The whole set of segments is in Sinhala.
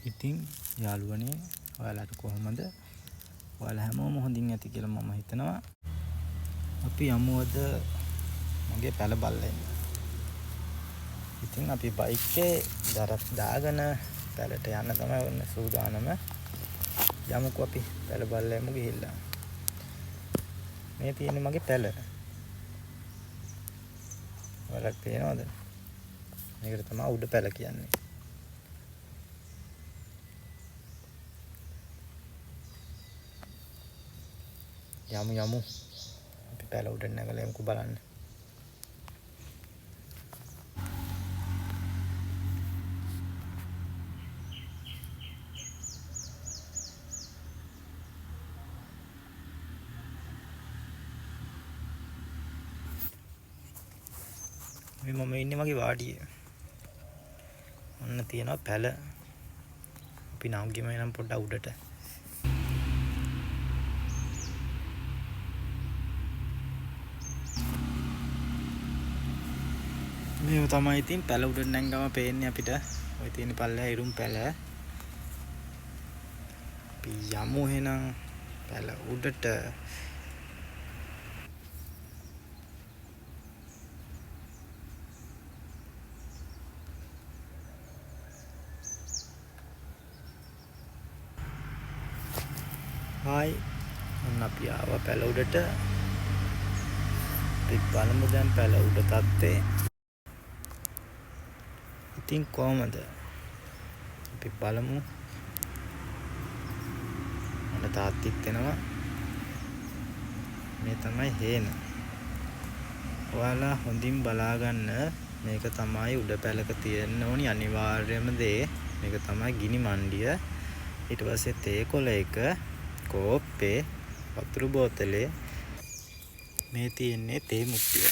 ඉතින් යාළුවනේ ඔයාලට කොහොමද? ඔයාලා හැමෝම හොඳින් ඇති කියලා මම හිතනවා. අපි යමු අද මගේ පැල බල්ලෙන්. ඉතින් අපි බයික් එකේ දරත් දාගෙන පැලට යන්න තමයි ඔන්න සූදානම. යමුකෝ අපි පැල බල්ලෙන්ම ගිහිල්ලා. මේ තියෙන්නේ මගේ පැල. ඔයාලට පේනවද? මේකට තමයි උඩ පැල කියන්නේ. යමු අපි පැල උඩ නැගලා යමුකෝ බලන්න. මේ මම ඉන්නේ මගේ වාඩියේ. ඔන්න තියෙනවා පැල. අපි නවගිම යනම් පොඩ්ඩක් උඩට. මේ තමයි ඉතින් පැල උඩට නැංගම පේන්නේ අපිට. ඔය තියෙන පල්ලෙහා ඉරුම් පැල. අපි යමු එහෙනම් පැල උඩට. හායි. ඔන්න අපි ආවා පැල උඩට. අපි බලමු දැන් පැල උඩ තත්ත්වේ. ඉතින් කොහමද? අපි බලමු. අන්න තාත්තිත් එනවා. මේ තමයි හේන. ඔයාලා හොඳින් බලාගන්න. මේක තමයි උඩ පැලක තියෙන්න ඕනි අනිවාර්යම දේ. මේක තමයි ගිනි මණ්ඩිය. ඊට පස්සේ තේ කොළ එක, කෝප්පේ, වතුර බෝතලේ, මේ තියෙන්නේ තේ මුට්ටිය.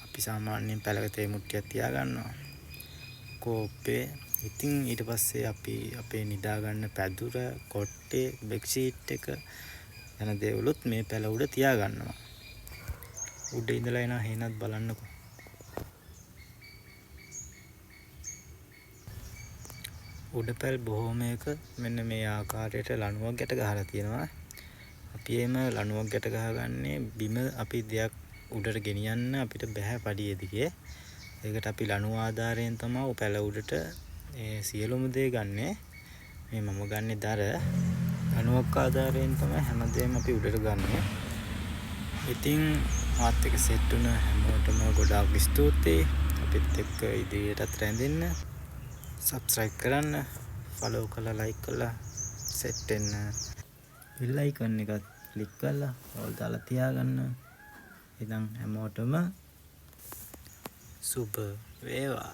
අපි සාමාන්‍යයෙන් පැලක තේ මුට්ටියක් තියාගන්නවා. කෝප්පේ. ඉතින් ඊට පස්සේ අපි අපේ නිදා ගන්න පැදුර, කොට්ටේ, බෙඩ්ෂීට් එක යන දේවලුත් මේ පැල උඩ තියාගන්නවා. උඩ ඉඳලා එන හේනත් බලන්නකෝ. උඩ පැල් බොහෝමයක මෙන්න මේ ආකාරයට ලණුවක් ගැට ගහලා තියෙනවා. අපි එහෙම ලණුවක් ගැට ගහගන්නේ බිම අපි දෙයක් උඩට ගෙනියන්න අපිට බෑ පඩිය දිගේ. ඒකට අපි ලණුව ආධාරයෙන් තමයි පැල උඩට ඒ සියලුම දේ ගන්නෙ. මේ මම ගන්නෙ දර. ලණුවක් ආධාරයෙන් තමයි හැමදේම අපි උඩට ගන්නෙ. ඉතින් මාත් එක්ක සෙට් වුණ හැමෝටම ගොඩාක් ස්තුතියි. අපිත් එක්ක ඉදිරියටත් රැඳෙන්න. සබ්ස්ක්‍රයිබ් කරන්න, ෆලෝ කරලා ලයික් කරලා සෙට් වෙන්න. බෙල් අයිකන් එකත් ක්ලික් කරලා ඕල් දාලා තියාගන්න. ඉතින් හැමෝටම සුබ වේවා.